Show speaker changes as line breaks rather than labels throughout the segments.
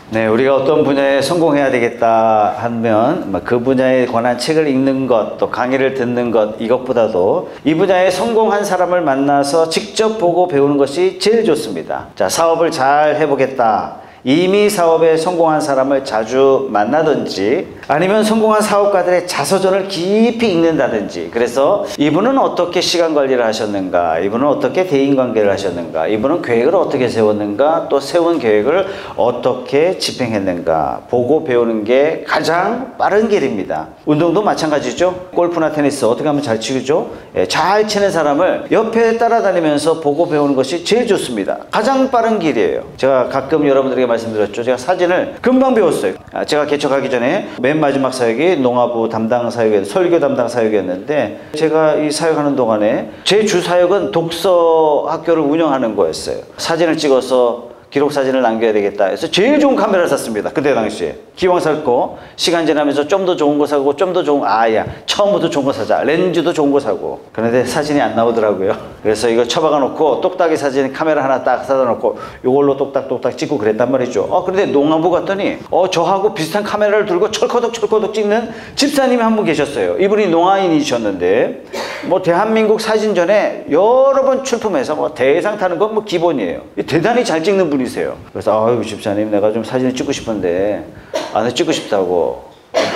네, 우리가 어떤 분야에 성공해야 되겠다 하면 그 분야에 관한 책을 읽는 것, 또 강의를 듣는 것, 이것보다도 이 분야에 성공한 사람을 만나서 직접 보고 배우는 것이 제일 좋습니다. 자, 사업을 잘 해보겠다. 이미 사업에 성공한 사람을 자주 만나든지 아니면 성공한 사업가들의 자서전을 깊이 읽는다든지, 그래서 이분은 어떻게 시간 관리를 하셨는가, 이분은 어떻게 대인관계를 하셨는가, 이분은 계획을 어떻게 세웠는가, 또 세운 계획을 어떻게 집행했는가 보고 배우는 게 가장 빠른 길입니다. 운동도 마찬가지죠. 골프나 테니스 어떻게 하면 잘 치죠? 잘 치는 사람을 옆에 따라다니면서 보고 배우는 것이 제일 좋습니다. 가장 빠른 길이에요. 제가 가끔 여러분들에게 말씀드렸죠. 제가 사진을 금방 배웠어요. 제가 개척하기 전에 맨 마지막 사역이 농아부 담당 사역이었는데, 설교 담당 사역이었는데, 제가 이 사역하는 동안에 제 주 사역은 독서 학교를 운영하는 거였어요. 사진을 찍어서 기록 사진을 남겨야 되겠다 해서 제일 좋은 카메라를 샀습니다. 그때 당시에 기왕 살 거 시간 지나면서 좀 더 좋은 거 사고, 좀 더 좋은, 처음부터 좋은 거 사자, 렌즈도 좋은 거 사고. 그런데 사진이 안 나오더라고요. 그래서 이거 처박아 놓고 똑딱이 사진 카메라 하나 딱 사다 놓고 이걸로 똑딱똑딱 찍고 그랬단 말이죠. 그런데 농아부 갔더니 저하고 비슷한 카메라를 들고 철커덕 찍는 집사님이 한 분 계셨어요. 이분이 농아인이셨는데 대한민국 사진전에 여러 번 출품해서 대상 타는 건 기본이에요. 대단히 잘 찍는 분이세요. 그래서 아유 집사님, 내가 좀 사진을 찍고 싶은데 나 찍고 싶다고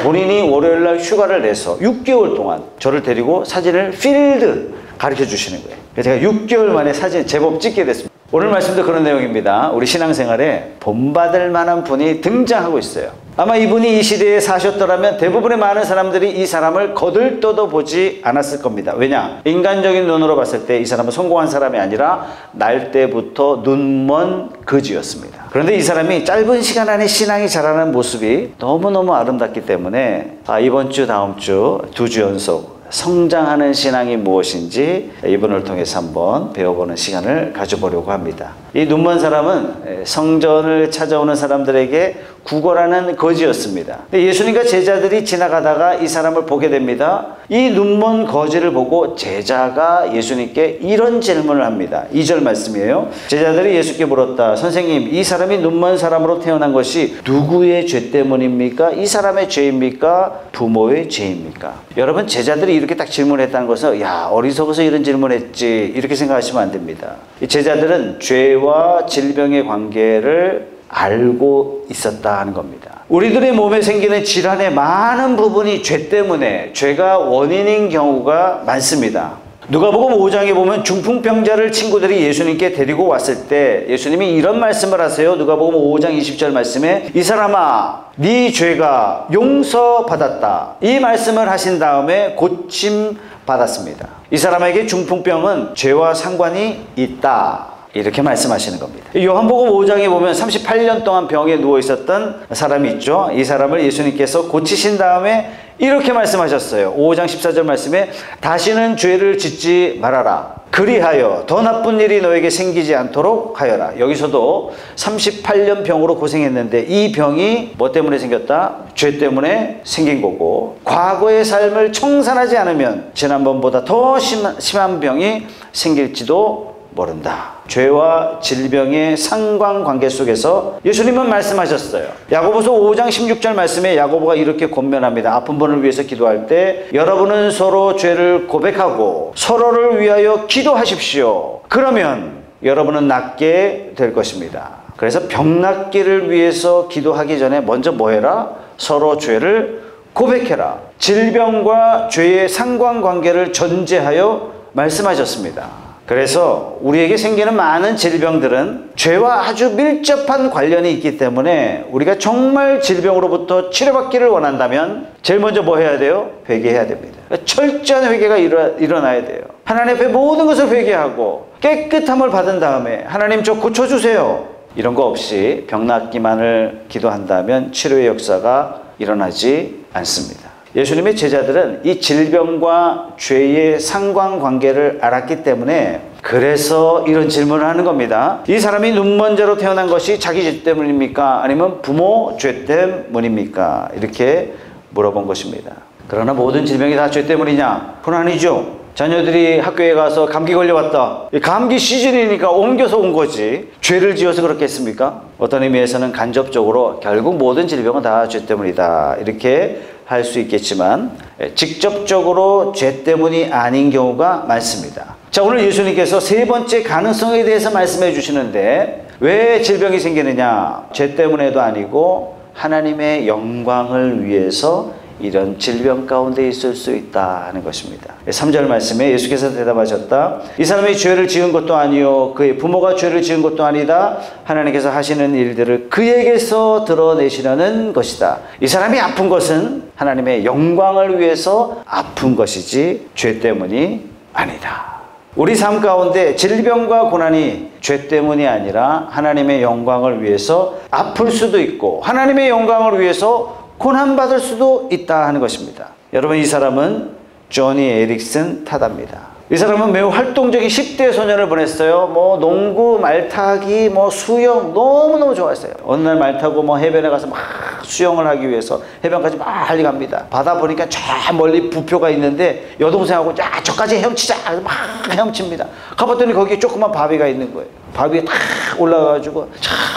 본인이 월요일날 휴가를 내서 6개월 동안 저를 데리고 사진을 필드 가르쳐 주시는 거예요. 그래서 제가 6개월 만에 사진 제법 찍게 됐습니다. 오늘 말씀도 그런 내용입니다. 우리 신앙생활에 본받을 만한 분이 등장하고 있어요. 아마 이분이 이 시대에 사셨더라면 대부분의 많은 사람들이 이 사람을 거들떠도 보지 않았을 겁니다. 왜냐? 인간적인 눈으로 봤을 때 이 사람은 성공한 사람이 아니라 날 때부터 눈먼 거지였습니다. 그런데 이 사람이 짧은 시간 안에 신앙이 자라는 모습이 너무너무 아름답기 때문에 이번 주, 다음 주, 2주 연속 성장하는 신앙이 무엇인지 이분을 통해서 한번 배워보는 시간을 가져보려고 합니다. 이 눈먼 사람은 성전을 찾아오는 사람들에게 구걸하는 거지였습니다. 예수님과 제자들이 지나가다가 이 사람을 보게 됩니다. 이 눈먼 거지를 보고 제자가 예수님께 이런 질문을 합니다. 2절 말씀이에요. 제자들이 예수께 물었다. 선생님, 이 사람이 눈먼 사람으로 태어난 것이 누구의 죄 때문입니까? 이 사람의 죄입니까? 부모의 죄입니까? 여러분, 제자들이 이렇게 딱 질문했다는 것은 어리석어서 이런 질문했지 이렇게 생각하시면 안 됩니다. 이 제자들은 죄와 질병의 관계를 알고 있었다 하는 겁니다. 우리들의 몸에 생기는 질환의 많은 부분이 죄 때문에, 죄가 원인인 경우가 많습니다. 누가복음 5장에 보면 중풍병자를 친구들이 예수님께 데리고 왔을 때 예수님이 이런 말씀을 하세요. 누가복음 5장 20절 말씀에 이 사람아, 네 죄가 용서받았다. 이 말씀을 하신 다음에 고침 받았습니다. 이 사람에게 중풍병은 죄와 상관이 있다. 이렇게 말씀하시는 겁니다. 요한복음 5장에 보면 38년 동안 병에 누워 있었던 사람이 있죠. 이 사람을 예수님께서 고치신 다음에 이렇게 말씀하셨어요. 5장 14절 말씀에 다시는 죄를 짓지 말아라. 그리하여 더 나쁜 일이 너에게 생기지 않도록 하여라. 여기서도 38년 병으로 고생했는데 이 병이 뭐 때문에 생겼다? 죄 때문에 생긴 거고, 과거의 삶을 청산하지 않으면 지난번보다 더 심한 병이 생길지도 모른다. 죄와 질병의 상관관계 속에서 예수님은 말씀하셨어요. 야고보서 5장 16절 말씀에 야고보가 이렇게 권면합니다. 아픈 분을 위해서 기도할 때 여러분은 서로 죄를 고백하고 서로를 위하여 기도하십시오. 그러면 여러분은 낫게 될 것입니다. 그래서 병 낫기를 위해서 기도하기 전에 먼저 뭐 해라? 서로 죄를 고백해라. 질병과 죄의 상관관계를 전제하여 말씀하셨습니다. 그래서 우리에게 생기는 많은 질병들은 죄와 아주 밀접한 관련이 있기 때문에 우리가 정말 질병으로부터 치료받기를 원한다면 제일 먼저 뭐 해야 돼요? 회개해야 됩니다. 철저한 회개가 일어나야 돼요. 하나님 앞에 모든 것을 회개하고 깨끗함을 받은 다음에 하나님, 저 고쳐주세요. 이런 거 없이 병 낫기만을 기도한다면 치료의 역사가 일어나지 않습니다. 예수님의 제자들은 이 질병과 죄의 상관관계를 알았기 때문에 그래서 이런 질문을 하는 겁니다. 이 사람이 눈먼 자로 태어난 것이 자기 죄 때문입니까? 아니면 부모 죄 때문입니까? 이렇게 물어본 것입니다. 그러나 모든 질병이 다 죄 때문이냐? 그건 아니죠. 자녀들이 학교에 가서 감기 걸려왔다. 감기 시즌이니까 옮겨서 온 거지. 죄를 지어서 그렇겠습니까? 어떤 의미에서는 간접적으로 결국 모든 질병은 다 죄 때문이다, 이렇게 할 수 있겠지만 직접적으로 죄 때문이 아닌 경우가 많습니다. 자, 오늘 예수님께서 세 번째 가능성에 대해서 말씀해 주시는데, 왜 질병이 생기느냐? 죄 때문에도 아니고 하나님의 영광을 위해서 이런 질병 가운데 있을 수 있다 하는 것입니다. 3절 말씀에 예수께서 대답하셨다. 이 사람이 죄를 지은 것도 아니요 그의 부모가 죄를 지은 것도 아니다. 하나님께서 하시는 일들을 그에게서 드러내시려는 것이다. 이 사람이 아픈 것은 하나님의 영광을 위해서 아픈 것이지 죄 때문이 아니다. 우리 삶 가운데 질병과 고난이 죄 때문이 아니라 하나님의 영광을 위해서 아플 수도 있고 하나님의 영광을 위해서 고난받을 수도 있다 하는 것입니다. 여러분, 이 사람은 조니 에릭슨 타다입니다. 이 사람은 매우 활동적인 10대 소년을 보냈어요. 농구, 말타기, 수영 너무너무 좋아했어요. 어느 날 말 타고 해변에 가서 막 수영을 하기 위해서 해변까지 빨리 갑니다. 바다 보니까 저 멀리 부표가 있는데 여동생하고 저까지 헤엄치자 막 헤엄칩니다. 가봤더니 거기에 조그만 바위가 있는 거예요. 바위에 딱 올라가가지고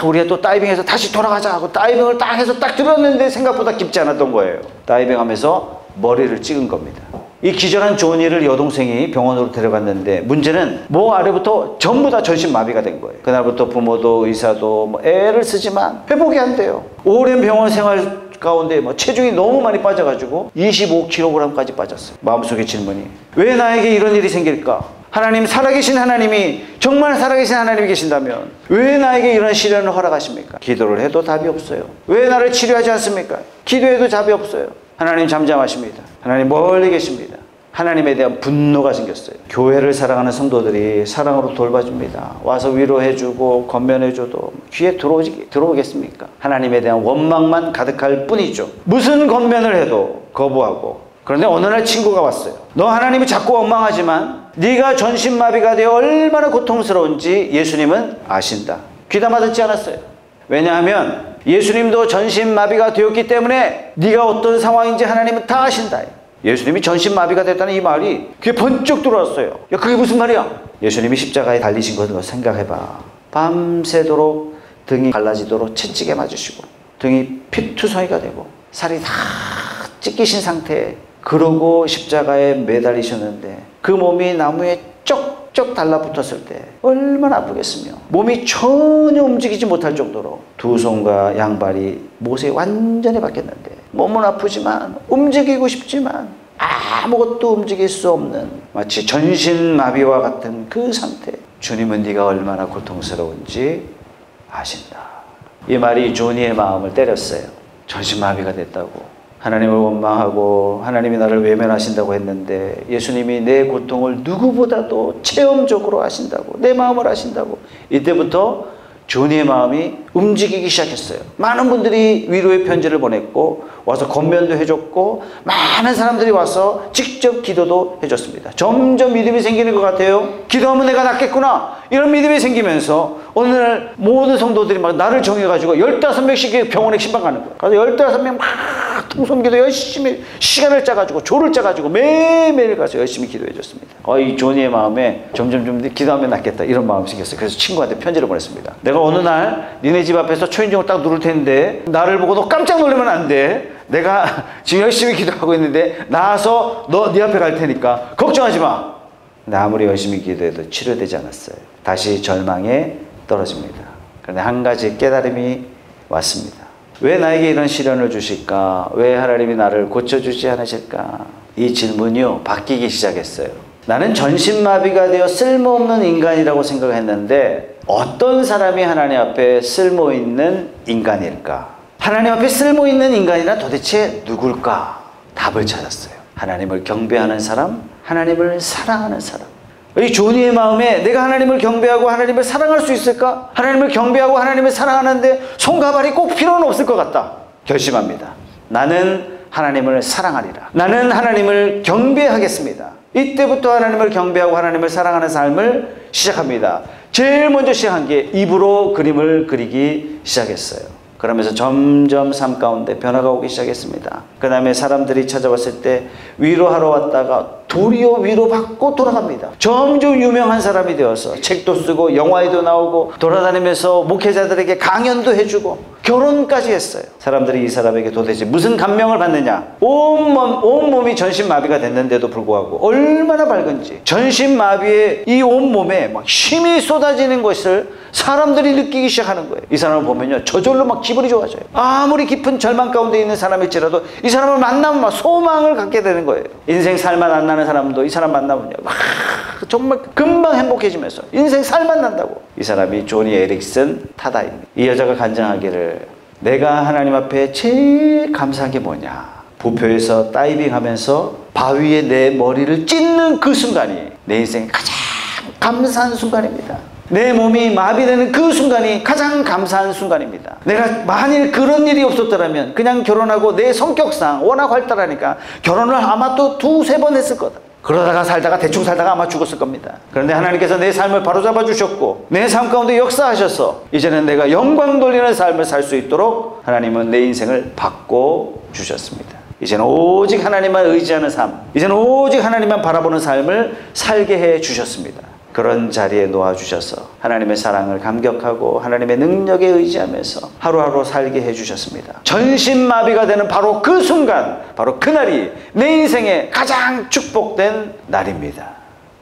우리가 또 다이빙해서 다시 돌아가자 하고 다이빙을 딱 해서 딱 들었는데 생각보다 깊지 않았던 거예요. 다이빙하면서 머리를 찍은 겁니다. 이 기절한 조니를 여동생이 병원으로 데려갔는데 문제는 목 아래부터 전부 다 전신마비가 된 거예요. 그날부터 부모도 의사도 애를 쓰지만 회복이 안 돼요. 오랜 병원 생활 가운데 체중이 너무 많이 빠져가지고 25kg까지 빠졌어요. 마음속에 질문이, 왜 나에게 이런 일이 생길까? 하나님, 살아계신 하나님이, 정말 살아계신 하나님이 계신다면 왜 나에게 이런 시련을 허락하십니까? 기도를 해도 답이 없어요. 왜 나를 치료하지 않습니까? 기도해도 답이 없어요. 하나님 잠잠하십니다. 하나님 멀리 계십니다. 하나님에 대한 분노가 생겼어요. 교회를 사랑하는 성도들이 사랑으로 돌봐줍니다. 와서 위로해주고 건면해줘도 귀에 들어오겠습니까? 하나님에 대한 원망만 가득할 뿐이죠. 무슨 건면을 해도 거부하고. 그런데 어느 날 친구가 왔어요. 너 하나님이 자꾸 원망하지만 네가 전신마비가 되어 얼마나 고통스러운지 예수님은 아신다. 귀담아 듣지 않았어요. 왜냐하면 예수님도 전신마비가 되었기 때문에 네가 어떤 상황인지 하나님은 다 아신다. 예수님이 전신마비가 됐다는 이 말이 귀에 번쩍 들어왔어요. 야, 그게 무슨 말이야? 예수님이 십자가에 달리신 것을 생각해봐. 밤새도록 등이 갈라지도록 채찍에 맞으시고 등이 피투성이가 되고 살이 다 찢기신 상태에 그러고 십자가에 매달리셨는데 그 몸이 나무에 쩍쩍 달라붙었을 때 얼마나 아프겠으며 몸이 전혀 움직이지 못할 정도로 두 손과 양발이 못에 완전히 박혔는데 몸은 아프지만 움직이고 싶지만 아무것도 움직일 수 없는 마치 전신마비와 같은 그 상태. 주님은 네가 얼마나 고통스러운지 아신다. 이 말이 조니의 마음을 때렸어요. 전신마비가 됐다고, 하나님을 원망하고 하나님이 나를 외면하신다고 했는데 예수님이 내 고통을 누구보다도 체험적으로 아신다고, 내 마음을 아신다고. 이때부터 조니의 마음이 움직이기 시작했어요. 많은 분들이 위로의 편지를 보냈고 와서 건면도 해줬고 많은 사람들이 와서 직접 기도도 해줬습니다. 점점 믿음이 생기는 것 같아요. 기도하면 내가 낫겠구나, 이런 믿음이 생기면서 어느 날 모든 성도들이 막 나를 정해가지고 15명씩 병원에 신방 가는 거예요. 그래서 15명 막 통성기도 열심히 시간을 짜가지고 조를 짜가지고 매일매일 가서 열심히 기도해 줬습니다. 이 조니의 마음에 점점 좀 기도하면 낫겠다, 이런 마음이 생겼어요. 그래서 친구한테 편지를 보냈습니다. 내가 어느 날 니네 집 앞에서 초인종을 딱 누를 텐데 나를 보고 너 깜짝 놀라면 안 돼. 내가 지금 열심히 기도하고 있는데 나와서 네 앞에 갈 테니까 걱정하지 마. 근데 아무리 열심히 기도해도 치료되지 않았어요. 다시 절망에 떨어집니다. 그런데 한 가지 깨달음이 왔습니다. 왜 나에게 이런 시련을 주실까? 왜 하나님이 나를 고쳐주지 않으실까? 이 질문이요, 바뀌기 시작했어요. 나는 전신마비가 되어 쓸모없는 인간이라고 생각했는데 어떤 사람이 하나님 앞에 쓸모있는 인간일까? 하나님 앞에 쓸모있는 인간이란 도대체 누굴까? 답을 찾았어요. 하나님을 경배하는 사람, 하나님을 사랑하는 사람. 이 조니의 마음에 내가 하나님을 경배하고 하나님을 사랑할 수 있을까? 하나님을 경배하고 하나님을 사랑하는데 손가발이 꼭 필요는 없을 것 같다. 결심합니다. 나는 하나님을 사랑하리라. 나는 하나님을 경배하겠습니다. 이때부터 하나님을 경배하고 하나님을 사랑하는 삶을 시작합니다. 제일 먼저 시작한 게 입으로 그림을 그리기 시작했어요. 그러면서 점점 삶 가운데 변화가 오기 시작했습니다. 그 다음에 사람들이 찾아왔을 때 위로하러 왔다가 도리어 위로받고 돌아갑니다. 점점 유명한 사람이 되어서 책도 쓰고 영화에도 나오고 돌아다니면서 목회자들에게 강연도 해주고 결혼까지 했어요. 사람들이 이 사람에게 도대체 무슨 감명을 받느냐. 온몸이 전신마비가 됐는데도 불구하고 얼마나 밝은지, 전신마비에 이 온몸에 막 힘이 쏟아지는 것을 사람들이 느끼기 시작하는 거예요. 이 사람을 보면요, 저절로 막 기분이 좋아져요. 아무리 깊은 절망 가운데 있는 사람일지라도 이 사람을 만나면 막 소망을 갖게 되는 거예요. 인생 살만 안 나는 사람도 이 사람 만나면요, 막 정말 금방 행복해지면서 인생 살만 난다고. 이 사람이 조니 에릭슨 타다입니다. 이 여자가 간증하기를, 내가 하나님 앞에 제일 감사한 게 뭐냐, 부표에서 다이빙하면서 바위에 내 머리를 찢는 그 순간이 내 인생의 가장 감사한 순간입니다. 내 몸이 마비되는 그 순간이 가장 감사한 순간입니다. 내가 만일 그런 일이 없었더라면 그냥 결혼하고 내 성격상 워낙 활달하니까 결혼을 아마 또 2-3번 했을 거다. 그러다가 살다가 대충 살다가 아마 죽었을 겁니다. 그런데 하나님께서 내 삶을 바로잡아 주셨고 내 삶 가운데 역사하셔서 이제는 내가 영광 돌리는 삶을 살 수 있도록 하나님은 내 인생을 바꿔 주셨습니다. 이제는 오직 하나님만 의지하는 삶, 이제는 오직 하나님만 바라보는 삶을 살게 해 주셨습니다. 그런 자리에 놓아주셔서 하나님의 사랑을 감격하고 하나님의 능력에 의지하면서 하루하루 살게 해주셨습니다. 전신마비가 되는 바로 그 순간, 바로 그날이 내 인생의 가장 축복된 날입니다.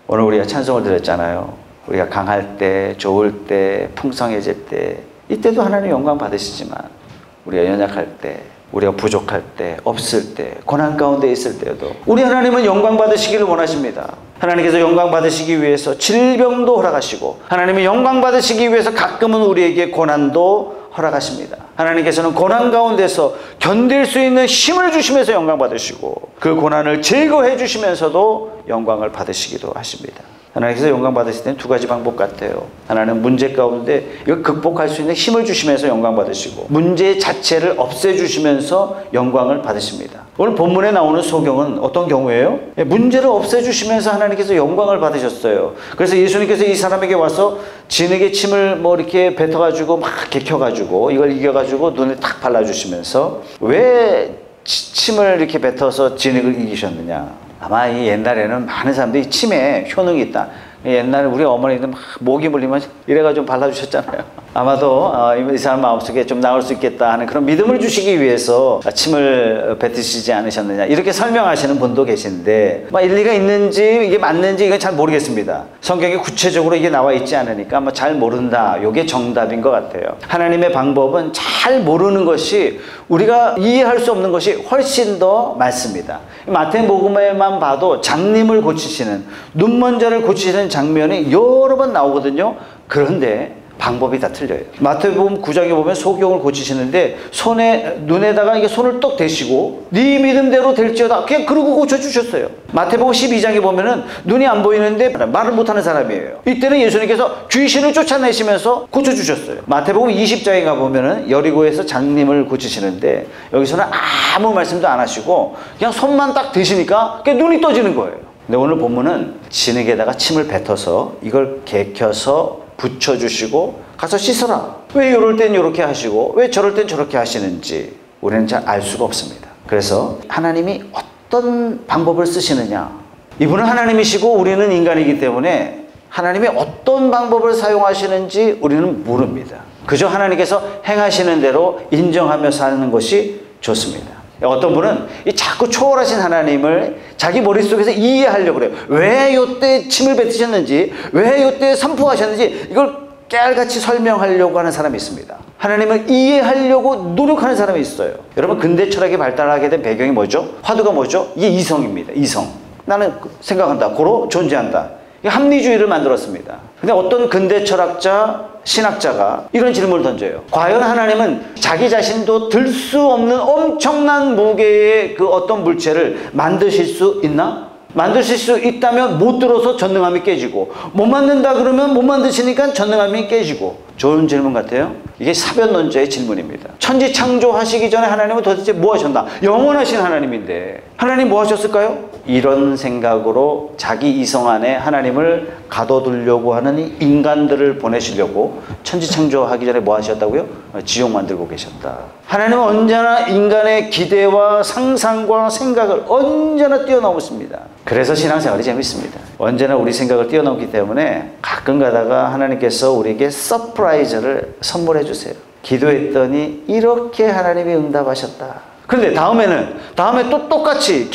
오늘 우리가 찬송을 드렸잖아요. 우리가 강할 때, 좋을 때, 풍성해질 때, 이때도 하나님 영광 받으시지만 우리가 연약할 때, 우리가 부족할 때, 없을 때, 고난 가운데 있을 때에도 우리 하나님은 영광 받으시기를 원하십니다. 하나님께서 영광 받으시기 위해서 질병도 허락하시고 하나님은 영광 받으시기 위해서 가끔은 우리에게 고난도 허락하십니다. 하나님께서는 고난 가운데서 견딜 수 있는 힘을 주시면서 영광 받으시고 그 고난을 제거해 주시면서도 영광을 받으시기도 하십니다. 하나님께서 영광 받으실 때는 2가지 방법 같아요. 하나는 문제 가운데 이걸 극복할 수 있는 힘을 주시면서 영광 받으시고 문제 자체를 없애주시면서 영광을 받으십니다. 오늘 본문에 나오는 소경은 어떤 경우예요? 문제를 없애주시면서 하나님께서 영광을 받으셨어요. 그래서 예수님께서 이 사람에게 와서 진흙에 침을 뭐 이렇게 뱉어가지고 막 개켜가지고 이걸 이겨가지고 눈에 탁 발라주시면서 왜 침을 이렇게 뱉어서 진흙을 이기셨느냐? 아마 이 옛날에는 많은 사람들이 침에 효능이 있다. 옛날에 우리 어머니는 막 모기 물리면 이래가 좀 발라주셨잖아요. 아마도 이 사람 마음속에 좀 나을 수 있겠다 하는 그런 믿음을 주시기 위해서 침을 뱉으시지 않으셨느냐 이렇게 설명하시는 분도 계신데 일리가 있는지 이게 맞는지 이건 잘 모르겠습니다. 성경에 구체적으로 이게 나와 있지 않으니까 잘 모른다. 이게 정답인 것 같아요. 하나님의 방법은 잘 모르는 것이 우리가 이해할 수 없는 것이 훨씬 더 많습니다. 마태복음에만 봐도 장님을 고치시는, 눈먼저를 고치시는 장면이 여러 번 나오거든요. 그런데 방법이 다 틀려요. 마태복음 9장에 보면 소경을 고치시는데 눈에다가 이게 손을 떡 대시고 네 믿음대로 될지어다 그냥 그러고 고쳐주셨어요. 마태복음 12장에 보면은 눈이 안 보이는데 말을 못하는 사람이에요. 이때는 예수님께서 귀신을 쫓아내시면서 고쳐주셨어요. 마태복음 20장에 가보면은 여리고에서 장님을 고치시는데 여기서는 아무 말씀도 안 하시고 그냥 손만 딱 대시니까 그냥 눈이 떠지는 거예요. 근데 오늘 본문은 진흙에다가 침을 뱉어서 이걸 개켜서 붙여주시고 가서 씻어라. 왜 이럴 땐 이렇게 하시고 왜 저럴 땐 저렇게 하시는지 우리는 잘 알 수가 없습니다. 그래서 하나님이 어떤 방법을 쓰시느냐, 이분은 하나님이시고 우리는 인간이기 때문에 하나님이 어떤 방법을 사용하시는지 우리는 모릅니다. 그저 하나님께서 행하시는 대로 인정하며 사는 것이 좋습니다. 어떤 분은 이 자꾸 초월하신 하나님을 자기 머릿속에서 이해하려고 그래요. 왜 이때 침을 뱉으셨는지, 왜 이때 선포하셨는지 이걸 깨알같이 설명하려고 하는 사람이 있습니다. 하나님을 이해하려고 노력하는 사람이 있어요. 여러분, 근대 철학이 발달하게 된 배경이 뭐죠? 화두가 뭐죠? 이게 이성입니다. 이성. 나는 생각한다. 고로 존재한다. 합리주의를 만들었습니다. 근데 어떤 근대 철학자, 신학자가 이런 질문을 던져요. 과연 하나님은 자기 자신도 들 수 없는 엄청난 무게의 그 어떤 물체를 만드실 수 있나? 만드실 수 있다면 못 들어서 전능함이 깨지고, 못 만든다 그러면 못 만드시니까 전능함이 깨지고. 좋은 질문 같아요. 이게 사변론자의 질문입니다. 천지 창조하시기 전에 하나님은 도대체 뭐 하셨나? 영원하신 하나님인데 하나님 뭐 하셨을까요? 이런 생각으로 자기 이성 안에 하나님을 가둬두려고 하는 인간들을 보내시려고 천지 창조하기 전에 뭐 하셨다고요? 지옥 만들고 계셨다. 하나님은 언제나 인간의 기대와 상상과 생각을 언제나 뛰어넘었습니다. 그래서 신앙생활이 재밌습니다. 언제나 우리 생각을 뛰어넘기 때문에 가끔 가다가 하나님께서 우리에게 서프라이즈를 선물해 주세요. 기도했더니 이렇게 하나님이 응답하셨다. 그런데 다음에 또 똑같이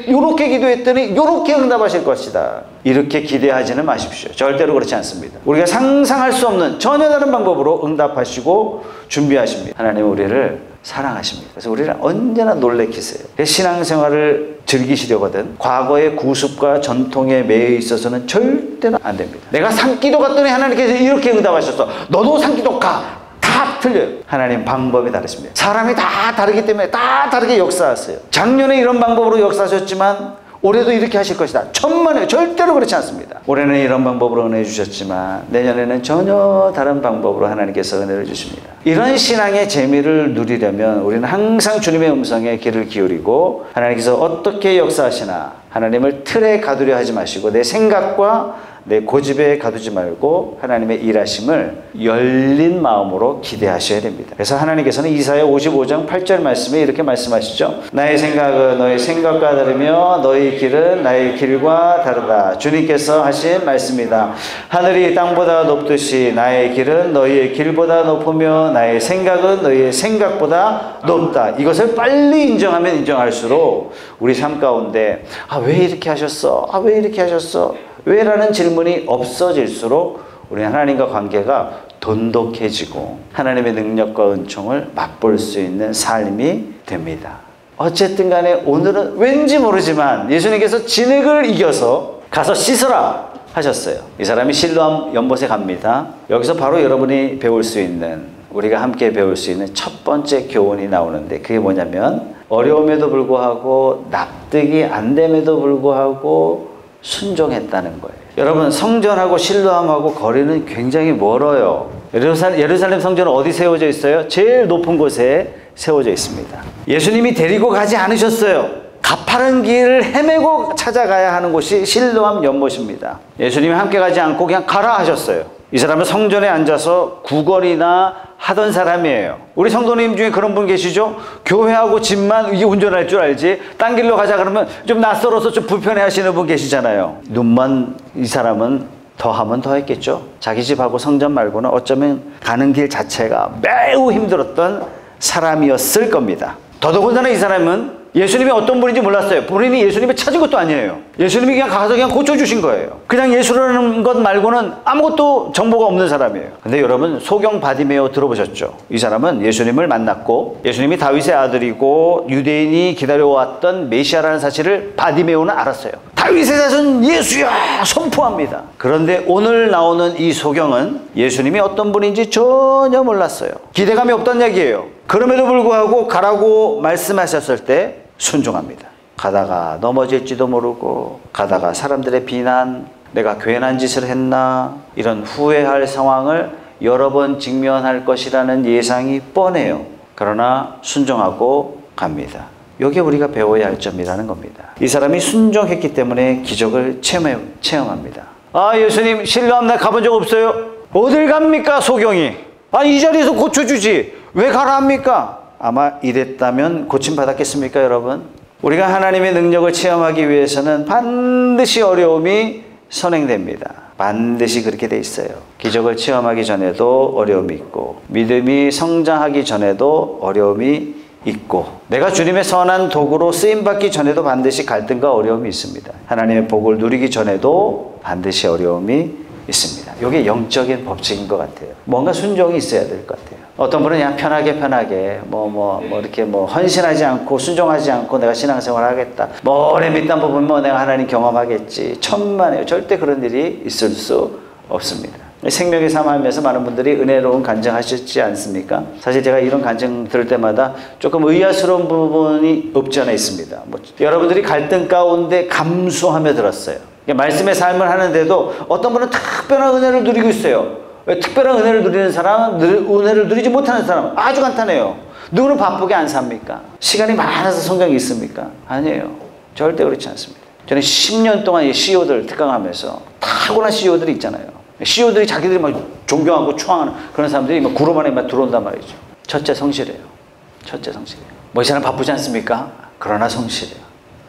요렇게 기도했더니 요렇게 응답하실 것이다. 이렇게 기대하지는 마십시오. 절대로 그렇지 않습니다. 우리가 상상할 수 없는 전혀 다른 방법으로 응답하시고 준비하십니다. 하나님은 우리를 사랑하십니다. 그래서 우리를 언제나 놀래키세요. 신앙생활을 즐기시려거든 과거의 구습과 전통에 매여 있어서는 절대로 안 됩니다. 내가 산기도 갔더니 하나님께서 이렇게 응답하셨어. 너도 산기도 가. 다 틀려요. 하나님 방법이 다르십니다. 사람이 다 다르기 때문에 다 다르게 역사하세요. 작년에 이런 방법으로 역사하셨지만 올해도 이렇게 하실 것이다. 천만에요. 절대로 그렇지 않습니다. 올해는 이런 방법으로 은혜 주셨지만 내년에는 전혀 다른 방법으로 하나님께서 은혜를 주십니다. 이런 신앙의 재미를 누리려면 우리는 항상 주님의 음성에 귀를 기울이고 하나님께서 어떻게 역사하시나 하나님을 틀에 가두려 하지 마시고 내 생각과 내 고집에 가두지 말고 하나님의 일하심을 열린 마음으로 기대하셔야 됩니다. 그래서 하나님께서는 이사야 55장 8절 말씀에 이렇게 말씀하시죠. 나의 생각은 너의 생각과 다르며 너의 길은 나의 길과 다르다. 주님께서 하신 말씀이다. 하늘이 땅보다 높듯이 나의 길은 너희의 길보다 높으며 나의 생각은 너희의 생각보다 높다. 이것을 빨리 인정하면 인정할수록 우리 삶 가운데 왜 이렇게 하셨어? 왜 이렇게 하셨어? 왜? 라는 질문이 없어질수록 우리 하나님과 관계가 돈독해지고 하나님의 능력과 은총을 맛볼 수 있는 삶이 됩니다. 어쨌든 간에 오늘은 왠지 모르지만 예수님께서 진흙을 이겨서 가서 씻으라 하셨어요. 이 사람이 실로암 연못에 갑니다. 여기서 바로 여러분이 배울 수 있는 우리가 함께 배울 수 있는 첫 번째 교훈이 나오는데 그게 뭐냐면 어려움에도 불구하고 납득이 안 됨에도 불구하고 순종했다는 거예요. 여러분 성전하고 실로암하고 거리는 굉장히 멀어요. 예루살렘 성전은 어디 세워져 있어요? 제일 높은 곳에 세워져 있습니다. 예수님이 데리고 가지 않으셨어요. 가파른 길을 헤매고 찾아가야 하는 곳이 실로암 연못입니다. 예수님이 함께 가지 않고 그냥 가라 하셨어요. 이 사람은 성전에 앉아서 구걸이나 하던 사람이에요. 우리 성도님 중에 그런 분 계시죠? 교회하고 집만 이게 운전할 줄 알지 딴 길로 가자 그러면 좀 낯설어서 좀 불편해 하시는 분 계시잖아요. 눈만 이 사람은 더 하면 더 했겠죠. 자기 집하고 성전 말고는 어쩌면 가는 길 자체가 매우 힘들었던 사람이었을 겁니다. 더더군다나 이 사람은 예수님이 어떤 분인지 몰랐어요. 본인이 예수님을 찾은 것도 아니에요. 예수님이 그냥 가서 그냥 고쳐주신 거예요. 그냥 예수라는 것 말고는 아무것도 정보가 없는 사람이에요. 근데 여러분 소경 바디메오 들어보셨죠? 이 사람은 예수님을 만났고 예수님이 다윗의 아들이고 유대인이 기다려왔던 메시아라는 사실을 바디메오는 알았어요. 다윗의 자손 예수야 선포합니다. 그런데 오늘 나오는 이 소경은 예수님이 어떤 분인지 전혀 몰랐어요. 기대감이 없던 얘기예요. 그럼에도 불구하고 가라고 말씀하셨을 때 순종합니다. 가다가 넘어질지도 모르고 가다가 사람들의 비난, 내가 괜한 짓을 했나 이런 후회할 상황을 여러 번 직면할 것이라는 예상이 뻔해요. 그러나 순종하고 갑니다. 이게 우리가 배워야 할 점이라는 겁니다. 이 사람이 순종했기 때문에 기적을 체험합니다. 예수님 실로암 나 가본 적 없어요? 어딜 갑니까 소경이? 이 자리에서 고쳐주지 왜 가라 합니까? 아마 이랬다면 고침받았겠습니까 여러분? 우리가 하나님의 능력을 체험하기 위해서는 반드시 어려움이 선행됩니다. 반드시 그렇게 돼 있어요. 기적을 체험하기 전에도 어려움이 있고 믿음이 성장하기 전에도 어려움이 있고 내가 주님의 선한 도구로 쓰임받기 전에도 반드시 갈등과 어려움이 있습니다. 하나님의 복을 누리기 전에도 반드시 어려움이 있습니다. 이게 영적인 법칙인 것 같아요. 뭔가 순종이 있어야 될 것 같아요. 어떤 분은 그냥 편하게 이렇게 헌신하지 않고 순종하지 않고 내가 신앙생활 하겠다. 오래 믿다 보면 내가 하나님 경험하겠지. 천만에요. 절대 그런 일이 있을 수 없습니다. 생명의 삶 하면서 많은 분들이 은혜로운 간증하셨지 않습니까? 사실 제가 이런 간증 들을 때마다 조금 의아스러운 부분이 없지 않아 있습니다. 여러분들이 갈등 가운데 감수하며 들었어요. 말씀의 삶을 하는데도 어떤 분은 특별한 은혜를 누리고 있어요. 특별한 은혜를 누리는 사람은 은혜를 누리지 못하는 사람은 아주 간단해요. 누구는 바쁘게 안 삽니까? 시간이 많아서 성경이 있습니까? 아니에요. 절대 그렇지 않습니다. 저는 10년 동안 이 CEO들 특강하면서 타고난 CEO들이 있잖아요. CEO들이 자기들이 막 존경하고 추앙하는 그런 사람들이 막 구름 안에 막 들어온단 말이죠. 첫째 성실해요. 이 사람 바쁘지 않습니까? 그러나 성실해요.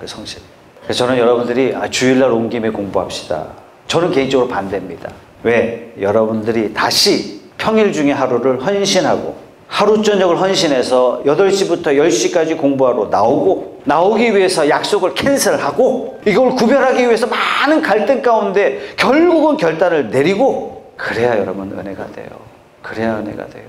성실해요. 그래서 저는 여러분들이 주일날 온 김에 공부합시다. 저는 개인적으로 반대입니다. 왜? 여러분들이 다시 평일 중에 하루를 헌신하고 하루 저녁을 헌신해서 8시부터 10시까지 공부하러 나오기 위해서 약속을 캔슬하고 이걸 구별하기 위해서 많은 갈등 가운데 결국은 결단을 내리고 그래야 여러분 은혜가 돼요. 그래야 은혜가 돼요.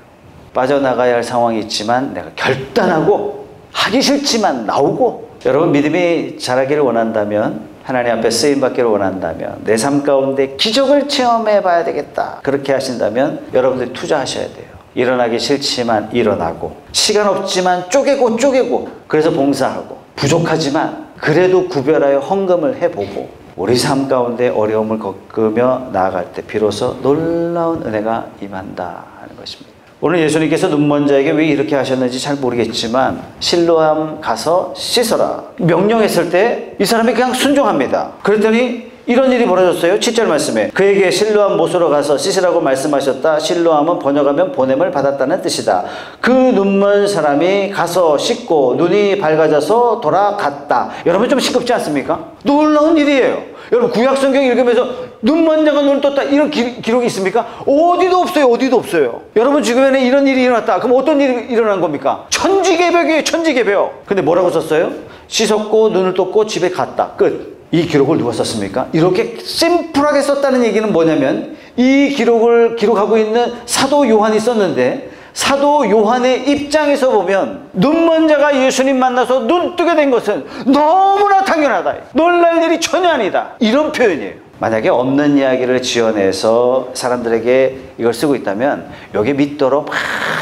빠져나가야 할 상황이 있지만 내가 결단하고 하기 싫지만 나오고 여러분 믿음이 자라기를 원한다면 하나님 앞에 쓰임받기를 원한다면 내 삶 가운데 기적을 체험해 봐야 되겠다. 그렇게 하신다면 여러분들이 투자하셔야 돼요. 일어나기 싫지만 일어나고 시간 없지만 쪼개고 그래서 봉사하고 부족하지만 그래도 구별하여 헌금을 해보고 우리 삶 가운데 어려움을 겪으며 나아갈 때 비로소 놀라운 은혜가 임한다 하는 것입니다. 오늘 예수님께서 눈먼 자에게 왜 이렇게 하셨는지 잘 모르겠지만 실로암 가서 씻어라 명령했을 때 이 사람이 그냥 순종합니다. 그랬더니 이런 일이 벌어졌어요. 7절 말씀에 그에게 실로암 못으로 가서 씻으라고 말씀하셨다. 실로암은 번역하면 보냄을 받았다는 뜻이다. 그 눈먼 사람이 가서 씻고 눈이 밝아져서 돌아갔다. 여러분 좀 시끄럽지 않습니까? 놀라운 일이에요. 여러분 구약성경 읽으면서 눈먼 자가 눈을 떴다 이런 기록이 있습니까? 어디도 없어요. 여러분 주변에 이런 일이 일어났다. 그럼 어떤 일이 일어난 겁니까? 천지개벽이에요. 천지개벽. 근데 뭐라고 썼어요? 씻었고 눈을 떴고 집에 갔다. 끝. 이 기록을 누가 썼습니까? 이렇게 심플하게 썼다는 얘기는 뭐냐면 이 기록을 기록하고 있는 사도 요한이 썼는데 사도 요한의 입장에서 보면 눈먼 자가 예수님 만나서 눈 뜨게 된 것은 너무나 당연하다. 놀랄 일이 전혀 아니다. 이런 표현이에요. 만약에 없는 이야기를 지어내서 사람들에게 이걸 쓰고 있다면 여기 믿도록 막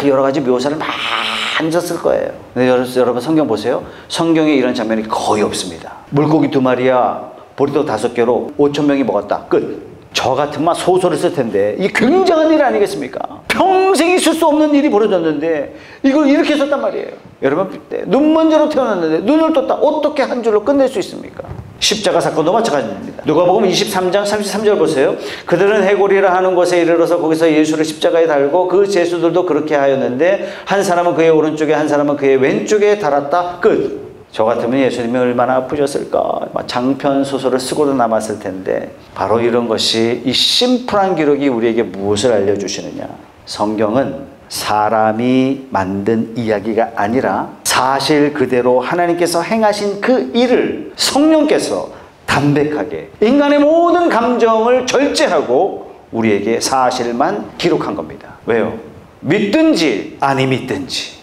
여러 가지 묘사를 많이 썼을 거예요. 근데 여러분 성경 보세요. 성경에 이런 장면이 거의 없습니다. 물고기 2마리야 보리떡 5개로 5,000명이 먹었다. 끝. 저 같으면 소설을 쓸 텐데 이게 굉장한 일 아니겠습니까? 평생 있을 수 없는 일이 벌어졌는데 이걸 이렇게 썼단 말이에요. 여러분 눈먼 자로 태어났는데 눈을 떴다. 어떻게 한 줄로 끝낼 수 있습니까? 십자가 사건도 마찬가지입니다. 누가복음 23장 33절 보세요. 그들은 해골이라 하는 곳에 이르러서 거기서 예수를 십자가에 달고 그 제수들도 그렇게 하였는데 한 사람은 그의 오른쪽에 한 사람은 그의 왼쪽에 달았다. 끝. 저 같으면 예수님이 얼마나 아프셨을까. 장편 소설을 쓰고도 남았을 텐데 바로 이런 것이 이 심플한 기록이 우리에게 무엇을 알려주시느냐. 성경은 사람이 만든 이야기가 아니라 사실 그대로 하나님께서 행하신 그 일을 성령께서 담백하게 인간의 모든 감정을 절제하고 우리에게 사실만 기록한 겁니다. 왜요? 믿든지 아니 믿든지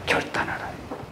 결단하라.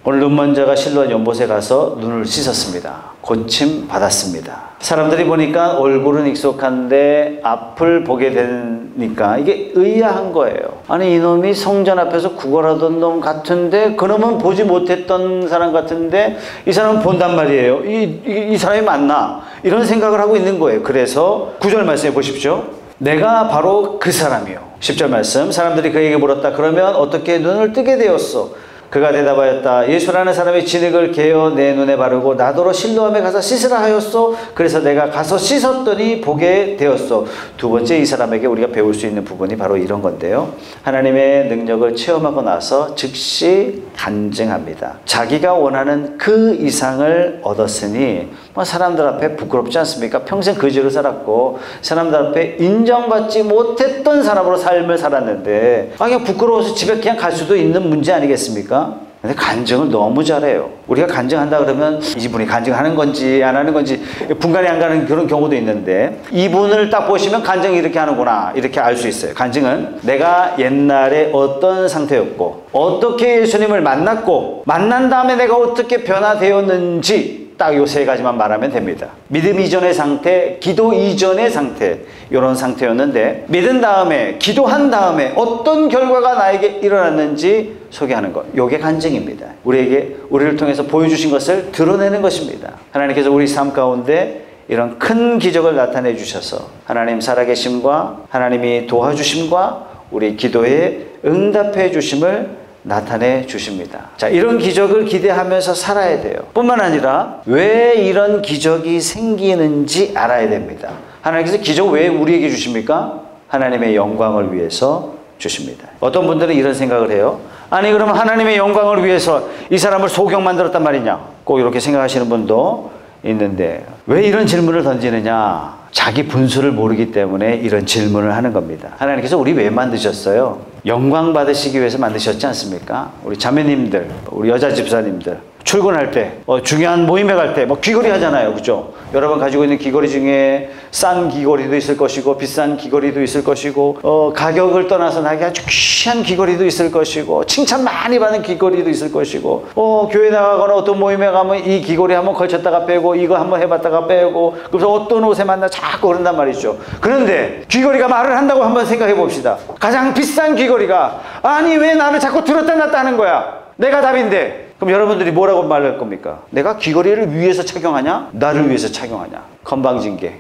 오늘 눈먼 자가 실로암 연못에 가서 눈을 씻었습니다. 고침 받았습니다. 사람들이 보니까 얼굴은 익숙한데 앞을 보게 되니까 이게 의아한 거예요. 아니 이놈이 성전 앞에서 구걸하던 놈 같은데 그놈은 보지 못했던 사람 같은데 이 사람은 본단 말이에요. 이 사람이 맞나? 이런 생각을 하고 있는 거예요. 그래서 9절 말씀해 보십시오. 내가 바로 그 사람이요. 10절 말씀. 사람들이 그에게 물었다. 그러면 어떻게 눈을 뜨게 되었어? 그가 대답하였다. 예수라는 사람이 진흙을 개어 내 눈에 바르고 나더러 실로암에 가서 씻으라 하였소. 그래서 내가 가서 씻었더니 보게 되었소. 두 번째 이 사람에게 우리가 배울 수 있는 부분이 바로 이런 건데요. 하나님의 능력을 체험하고 나서 즉시 간증합니다. 자기가 원하는 그 이상을 얻었으니 사람들 앞에 부끄럽지 않습니까? 평생 거지로 살았고 사람들 앞에 인정받지 못했던 사람으로 삶을 살았는데 그냥 부끄러워서 집에 그냥 갈 수도 있는 문제 아니겠습니까? 근데 간증을 너무 잘해요. 우리가 간증한다 그러면 이분이 간증하는 건지 안 하는 건지 분간이 안 가는 그런 경우도 있는데 이분을 딱 보시면 간증 이렇게 하는구나 이렇게 알 수 있어요. 간증은 내가 옛날에 어떤 상태였고 어떻게 예수님을 만났고 만난 다음에 내가 어떻게 변화되었는지 딱 요 세 가지만 말하면 됩니다. 믿음 이전의 상태, 기도 이전의 상태 이런 상태였는데 믿은 다음에 기도한 다음에 어떤 결과가 나에게 일어났는지 소개하는 것. 요게 간증입니다. 우리를 통해서 보여주신 것을 드러내는 것입니다. 하나님께서 우리 삶 가운데 이런 큰 기적을 나타내 주셔서 하나님 살아계심과 하나님이 도와주심과 우리 기도에 응답해 주심을 나타내 주십니다. 자, 이런 기적을 기대하면서 살아야 돼요. 뿐만 아니라 왜 이런 기적이 생기는지 알아야 됩니다. 하나님께서 기적 왜 우리에게 주십니까? 하나님의 영광을 위해서 주십니다. 어떤 분들은 이런 생각을 해요. 아니 그러면 하나님의 영광을 위해서 이 사람을 소경 만들었단 말이냐? 꼭 이렇게 생각하시는 분도 있는데 왜 이런 질문을 던지느냐? 자기 분수를 모르기 때문에 이런 질문을 하는 겁니다. 하나님께서 우리 왜 만드셨어요? 영광 받으시기 위해서 만드셨지 않습니까? 우리 자매님들, 우리 여자 집사님들 출근할 때, 중요한 모임에 갈 때 귀걸이 하잖아요. 그죠? 여러분 가지고 있는 귀걸이 중에 싼 귀걸이도 있을 것이고 비싼 귀걸이도 있을 것이고 가격을 떠나서 나에게 아주 귀한 귀걸이도 있을 것이고 칭찬 많이 받는 귀걸이도 있을 것이고 교회 나가거나 어떤 모임에 가면 이 귀걸이 한번 걸쳤다가 빼고 이거 한번 해봤다가 빼고 그래서 어떤 옷에 만나 자꾸 그런단 말이죠. 그런데 귀걸이가 말을 한다고 한번 생각해 봅시다. 가장 비싼 귀걸이가 아니 왜 나를 자꾸 들었다 놨다 하는 거야? 내가 답인데. 그럼 여러분들이 뭐라고 말할 겁니까? 내가 귀걸이를 위해서 착용하냐? 나를 위해서 착용하냐? 건방진게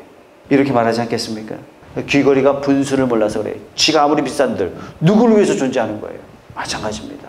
이렇게 말하지 않겠습니까? 귀걸이가 분수를 몰라서 그래. 지가 아무리 비싼들 누구를 위해서 존재하는 거예요? 마찬가지입니다.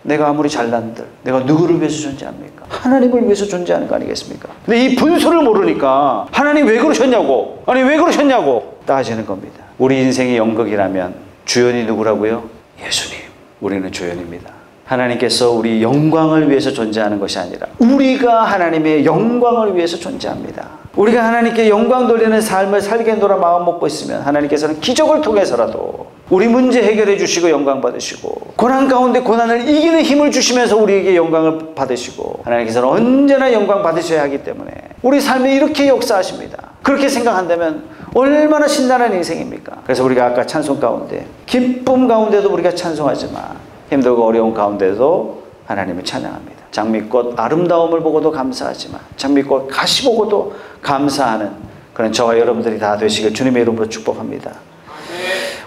내가 아무리 잘난들 내가 누구를 위해서 존재합니까? 하나님을 위해서 존재하는 거 아니겠습니까? 근데 이 분수를 모르니까 하나님 왜 그러셨냐고, 아니 왜 그러셨냐고 따지는 겁니다. 우리 인생의 연극이라면 주연이 누구라고요? 예수님. 우리는 주연입니다. 하나님께서 우리 영광을 위해서 존재하는 것이 아니라 우리가 하나님의 영광을 위해서 존재합니다. 우리가 하나님께 영광 돌리는 삶을 살겠노라 마음 먹고 있으면 하나님께서는 기적을 통해서라도 우리 문제 해결해 주시고 영광 받으시고 고난 가운데 고난을 이기는 힘을 주시면서 우리에게 영광을 받으시고 하나님께서는 언제나 영광 받으셔야 하기 때문에 우리 삶에 이렇게 역사하십니다. 그렇게 생각한다면 얼마나 신나는 인생입니까? 그래서 우리가 아까 찬송 가운데 기쁨 가운데도 우리가 찬송하지만 힘들고 어려운 가운데도 하나님을 찬양합니다. 장미꽃 아름다움을 보고도 감사하지만 장미꽃 가시 보고도 감사하는 그런 저와 여러분들이 다 되시길 주님의 이름으로 축복합니다.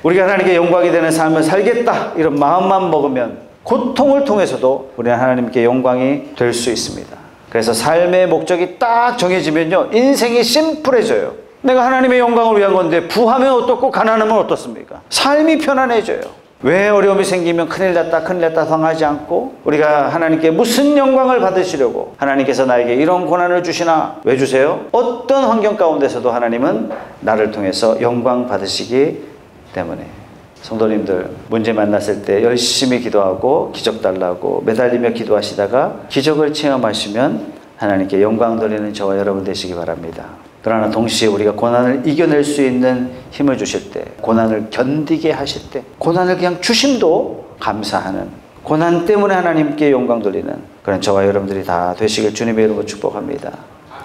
우리가 하나님께 영광이 되는 삶을 살겠다 이런 마음만 먹으면 고통을 통해서도 우리는 하나님께 영광이 될 수 있습니다. 그래서 삶의 목적이 딱 정해지면요 인생이 심플해져요. 내가 하나님의 영광을 위한 건데 부하면 어떻고 가난하면 어떻습니까? 삶이 편안해져요. 왜 어려움이 생기면 큰일 났다 당하지 않고 우리가 하나님께 무슨 영광을 받으시려고 하나님께서 나에게 이런 고난을 주시나 왜 주세요? 어떤 환경 가운데서도 하나님은 나를 통해서 영광 받으시기 때문에 성도님들 문제 만났을 때 열심히 기도하고 기적 달라고 매달리며 기도하시다가 기적을 체험하시면 하나님께 영광 돌리는 저와 여러분 되시기 바랍니다. 그러나 동시에 우리가 고난을 이겨낼 수 있는 힘을 주실 때, 고난을 견디게 하실 때, 고난을 그냥 주심도 감사하는, 고난 때문에 하나님께 영광 돌리는 그런 저와 여러분들이 다 되시길 주님의 이름으로 축복합니다.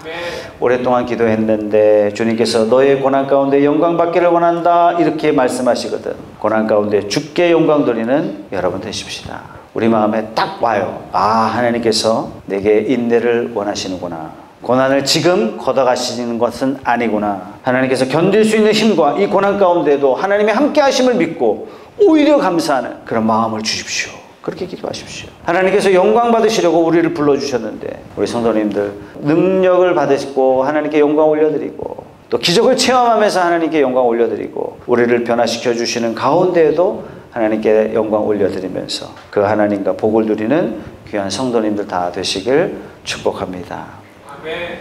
아멘. 오랫동안 기도했는데 주님께서 너의 고난 가운데 영광 받기를 원한다 이렇게 말씀하시거든. 고난 가운데 주께 영광 돌리는 여러분 되십시다. 우리 마음에 딱 와요. 하나님께서 내게 인내를 원하시는구나. 고난을 지금 걷어가시는 것은 아니구나. 하나님께서 견딜 수 있는 힘과 이 고난 가운데도 하나님의 함께 하심을 믿고 오히려 감사하는 그런 마음을 주십시오. 그렇게 기도하십시오. 하나님께서 영광 받으시려고 우리를 불러주셨는데 우리 성도님들 능력을 받으시고 하나님께 영광 올려드리고 또 기적을 체험하면서 하나님께 영광 올려드리고 우리를 변화시켜 주시는 가운데에도 하나님께 영광 올려드리면서 그 하나님과 복을 누리는 귀한 성도님들 다 되시길 축복합니다.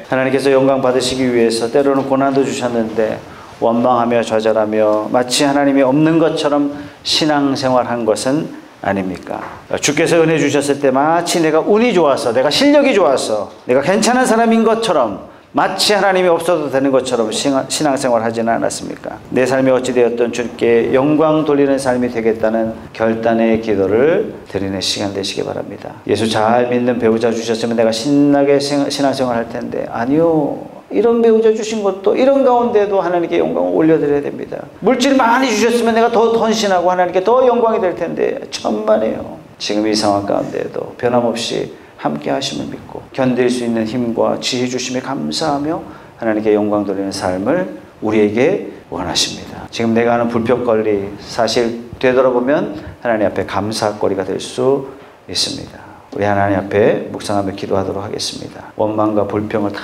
하나님께서 영광 받으시기 위해서 때로는 고난도 주셨는데 원망하며 좌절하며 마치 하나님이 없는 것처럼 신앙생활한 것은 아닙니까? 주께서 은혜 주셨을 때 마치 내가 운이 좋아서 내가 실력이 좋아서 내가 괜찮은 사람인 것처럼 마치 하나님이 없어도 되는 것처럼 신앙생활 하지는 않았습니까? 내 삶이 어찌되었든 주께 영광 돌리는 삶이 되겠다는 결단의 기도를 드리는 시간 되시기 바랍니다. 예수 잘 믿는 배우자 주셨으면 내가 신나게 신앙생활 할 텐데 아니요. 이런 배우자 주신 것도 이런 가운데도 하나님께 영광을 올려드려야 됩니다. 물질 많이 주셨으면 내가 더 헌신하고 하나님께 더 영광이 될 텐데 천만에요. 지금 이 상황 가운데에도 변함없이 함께 하심을 믿고 견딜 수 있는 힘과 지혜 주심에 감사하며 하나님께 영광 돌리는 삶을 우리에게 원하십니다. 지금 내가 하는 불평거리 사실 되돌아보면 하나님 앞에 감사거리가 될 수 있습니다. 우리 하나님 앞에 묵상하며 기도하도록 하겠습니다. 원망과 불평을 다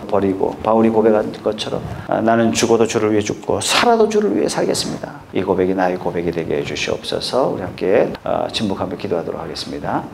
버리고 바울이 고백한 것처럼 나는 죽어도 주를 위해 죽고 살아도 주를 위해 살겠습니다. 이 고백이 나의 고백이 되게 해주시옵소서. 우리 함께 침묵하며 기도하도록 하겠습니다.